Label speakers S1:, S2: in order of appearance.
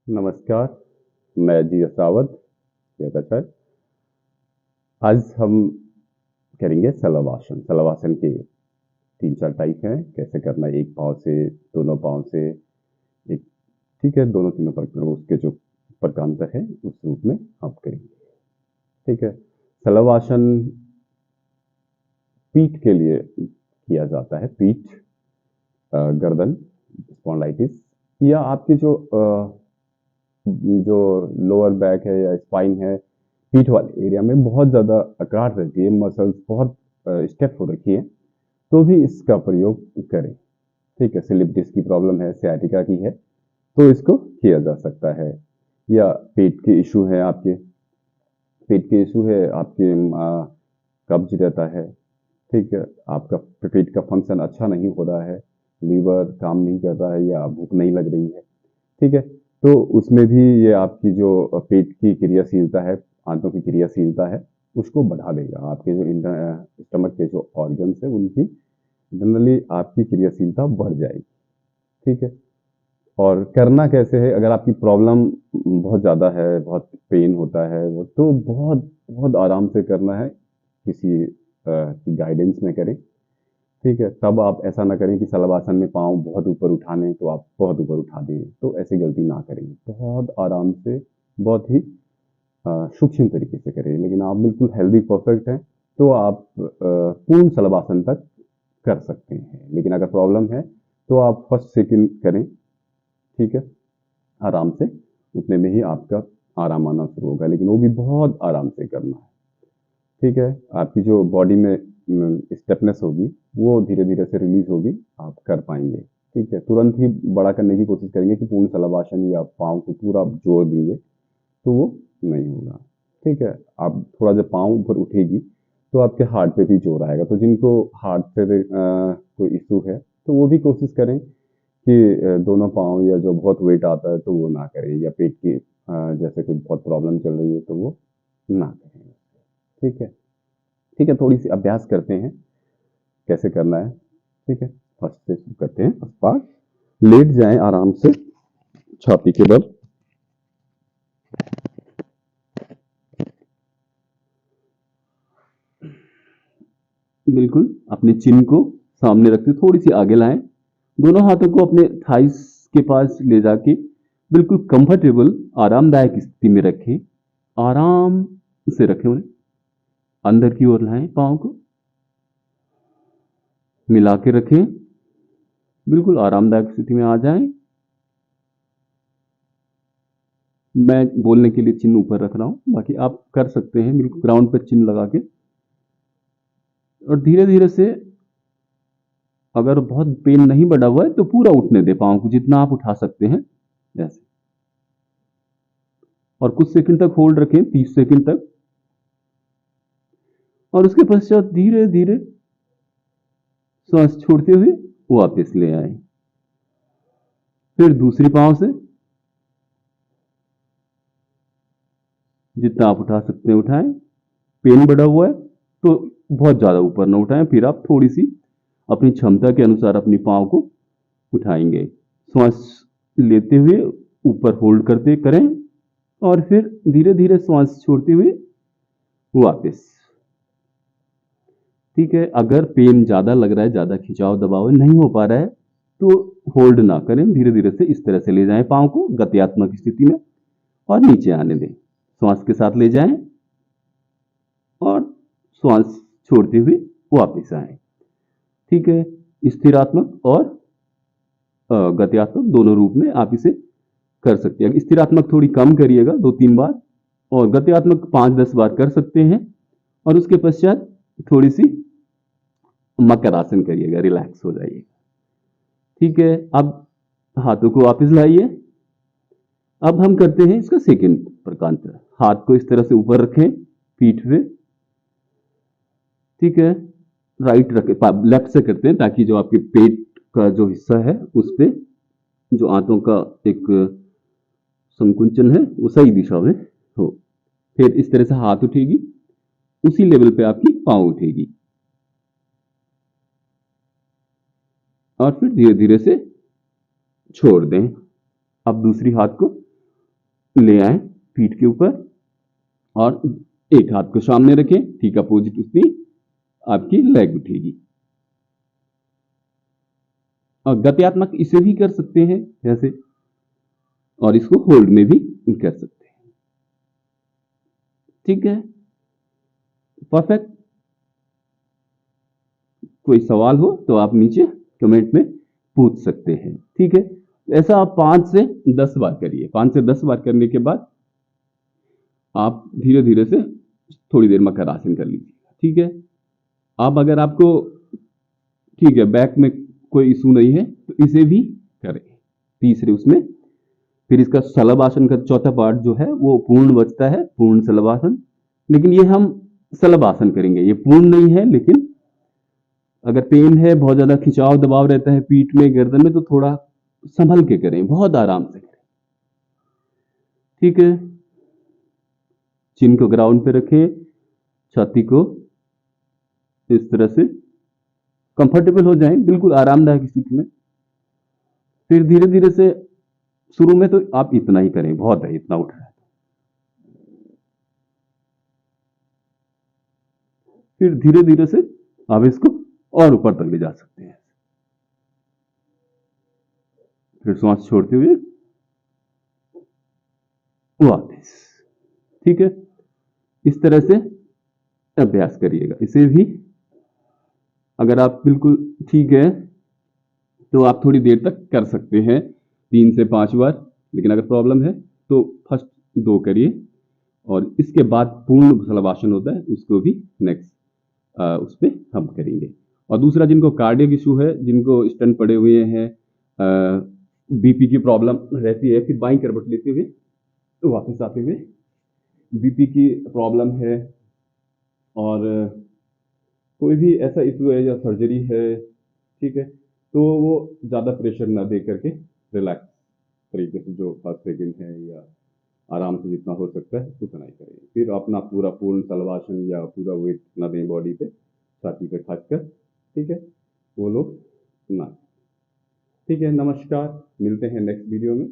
S1: नमस्कार, मैं जी रावत जयप्रकाश। आज हम करेंगे शलभासन। शलभासन के 3-4 टाइप हैं, कैसे करना है, एक पाँव से, दोनों पाँव से, एक ठीक है, दोनों तीनों प्रकार उसके जो प्रकारांतर है, उस रूप में हम करेंगे। ठीक है, शलभासन पीठ के लिए किया जाता है। पीठ, गर्दन, स्पॉन्डिलाइटिस या आपके जो लोअर बैक है या स्पाइन है, पीठ वाले एरिया में बहुत ज़्यादा अकड़ाहट रहती है, मसल्स बहुत स्टेप हो रखी है, तो भी इसका प्रयोग करें। ठीक है, स्लिप डिस्क की प्रॉब्लम है, सciatica की है, तो इसको किया जा सकता है। या पेट के इशू है आपके, पेट के इशू है आपके, कब्ज रहता है, ठीक है, आपका पेट का फंक्शन अच्छा नहीं हो रहा है, लीवर काम नहीं कर रहा है या भूख नहीं लग रही है, ठीक है, तो उसमें भी ये आपकी जो पेट की क्रियाशीलता है, आंतों की क्रियाशीलता है, उसको बढ़ा देगा। आपके जो स्टमक के जो ऑर्गन्स है, उनकी जनरली आपकी क्रियाशीलता बढ़ जाएगी। ठीक है, और करना कैसे है, अगर आपकी प्रॉब्लम बहुत ज़्यादा है, बहुत पेन होता है, वो तो बहुत बहुत आराम से करना है, किसी की गाइडेंस में करें। ठीक है, तब आप ऐसा ना करें कि शलभासन में पाँव बहुत ऊपर उठाने तो आप बहुत ऊपर उठा दें, तो ऐसी गलती ना करें। बहुत आराम से, बहुत ही सूक्ष्म तरीके से करें। लेकिन आप बिल्कुल हेल्दी परफेक्ट हैं, तो आप पूर्ण शलभासन तक कर सकते हैं। लेकिन अगर प्रॉब्लम है, तो आप फर्स्ट सेकंड करें। ठीक है, आराम से, उतने में ही आपका आराम आना शुरू होगा, लेकिन वो भी बहुत आराम से करना है। ठीक है, आपकी जो बॉडी में स्टेपनेस होगी, वो धीरे धीरे से रिलीज होगी, आप कर पाएंगे। ठीक है, तुरंत ही बड़ा करने की कोशिश करेंगे कि पूर्ण शलभासन या पाँव को पूरा जोड़ देंगे, तो वो नहीं होगा। ठीक है, आप थोड़ा जब पाँव ऊपर उठेगी, तो आपके हार्ट पे भी जोर आएगा। तो जिनको हार्ट पे कोई इशू है, तो वो भी कोशिश करें कि दोनों पाँव या जो बहुत वेट आता है, तो वो ना करें, या पेट की जैसे कोई बहुत प्रॉब्लम चल रही है, तो वो ना करें। ठीक है, ठीक है, थोड़ी सी अभ्यास करते हैं कैसे करना है। ठीक है, फर्स्ट से शुरू करते हैं। फर्स्ट पार्ट, लेट जाएं आराम से, छाती के बल। बिल्कुल अपने चिन को सामने रखते थोड़ी सी आगे लाएं, दोनों हाथों को अपने थाइस के पास ले जाके बिल्कुल कंफर्टेबल आरामदायक स्थिति में रखें। आराम से रखें उन्हें, अंदर की ओर लाएं, पाँव को मिला के रखें, बिल्कुल आरामदायक स्थिति में आ जाएं। मैं बोलने के लिए चिन्ह ऊपर रख रहा हूं, बाकी आप कर सकते हैं बिल्कुल ग्राउंड पे चिन्ह लगा के। और धीरे धीरे से, अगर बहुत पेन नहीं बढ़ा हुआ है, तो पूरा उठने दे पाँव को, जितना आप उठा सकते हैं ऐसे, और कुछ सेकंड तक होल्ड रखें, 30 सेकंड तक। और उसके पश्चात धीरे धीरे सांस छोड़ते हुए वापस ले आए। फिर दूसरी पाँव से जितना आप उठा सकते हैं उठाएं। पेन बढ़ा हुआ है तो बहुत ज्यादा ऊपर ना उठाएं, फिर आप थोड़ी सी अपनी क्षमता के अनुसार अपनी पाँव को उठाएंगे। श्वास लेते हुए ऊपर होल्ड करते करें, और फिर धीरे धीरे श्वास छोड़ते हुए वापस। ठीक है, अगर पेन ज्यादा लग रहा है, ज्यादा खिंचाव दबाव नहीं हो पा रहा है, तो होल्ड ना करें, धीरे धीरे से इस तरह से ले जाएं पाँव को गत्यात्मक स्थिति में, और नीचे आने दें। श्वास के साथ ले जाएं और श्वास छोड़ते हुए वापस आए। ठीक है, स्थिरात्मक और गत्यात्मक दोनों रूप में आप इसे कर सकते हैं। स्थिरात्मक थोड़ी कम करिएगा, 2-3 बार, और गत्यात्मक 5-10 बार कर सकते हैं। और उसके पश्चात थोड़ी सी मकर आसन करिएगा, रिलैक्स हो जाइए। ठीक है, अब हाथों को वापस लाइए। अब हम करते हैं इसका सेकंड प्रकार। हाथ को इस तरह से ऊपर रखें पीठ पे। ठीक है, राइट रखें, लेफ्ट से करते हैं, ताकि जो आपके पेट का जो हिस्सा है, उस पे जो आंतों का एक संकुंचन है, वो सही दिशा में हो। फिर इस तरह से हाथ उठेगी, उसी लेवल पे आपकी पाँव उठेगी, और फिर धीरे धीरे से छोड़ दें। अब दूसरी हाथ को ले आए पीठ के ऊपर और एक हाथ को सामने रखें, ठीक अपोजिट उसकी आपकी लेग उठेगी। और गत्यात्मक इसे भी कर सकते हैं जैसे, और इसको होल्ड में भी कर सकते हैं। ठीक है, परफेक्ट। कोई सवाल हो तो आप नीचे कमेंट में पूछ सकते हैं। ठीक है, ऐसा आप 5 से 10 बार करिए। 5 से 10 बार करने के बाद आप धीरे धीरे से थोड़ी देर मकर आसन कर लीजिए। ठीक है, अब अगर आपको ठीक है बैक में कोई इशू नहीं है तो इसे भी करें तीसरे उसमें। फिर इसका शलभासन का चौथा पार्ट जो है वो पूर्ण बचता है, पूर्ण शलभासन। लेकिन ये हम शलभासन करेंगे, ये पूर्ण नहीं है। लेकिन अगर पेन है, बहुत ज्यादा खिंचाव दबाव रहता है पीठ में, गर्दन में, तो थोड़ा संभल के करें, बहुत आराम से करें। ठीक है, चिन को ग्राउंड पे रखें, छाती को इस तरह से कंफर्टेबल हो जाएं, बिल्कुल आरामदायक स्थिति में। फिर धीरे धीरे से, शुरू में तो आप इतना ही करें, बहुत है इतना उठ रहा है। फिर धीरे धीरे से आप इसको और ऊपर तक ले जा सकते हैं। फिर श्वास छोड़ते हुए वापस। ठीक है, इस तरह से अभ्यास करिएगा। इसे भी अगर आप बिल्कुल ठीक है तो आप थोड़ी देर तक कर सकते हैं, 3 से 5 बार। लेकिन अगर प्रॉब्लम है तो फर्स्ट 2 करिए, और इसके बाद पूर्ण शलभासन होता है उसको भी नेक्स्ट उस पर हम करेंगे। और दूसरा, जिनको कार्डियक इशू है, जिनको स्टेंट पड़े हुए हैं, बीपी की प्रॉब्लम रहती है, फिर बाईं करवट लेते हुए वापस आते हुए, बीपी की प्रॉब्लम है और कोई भी ऐसा इशू है या सर्जरी है, ठीक है, तो वो ज़्यादा प्रेशर ना दे करके रिलैक्स तरीके से, जो फर्स्ट सेकंड है या आराम से जितना हो सकता है उतना ही करें। फिर अपना पूरा पूर्ण शलभासन या पूरा वेट ना दें बॉडी पे, छाती पे खासकर। ठीक है, वो लोग ना। ठीक है, नमस्कार, मिलते हैं नेक्स्ट वीडियो में।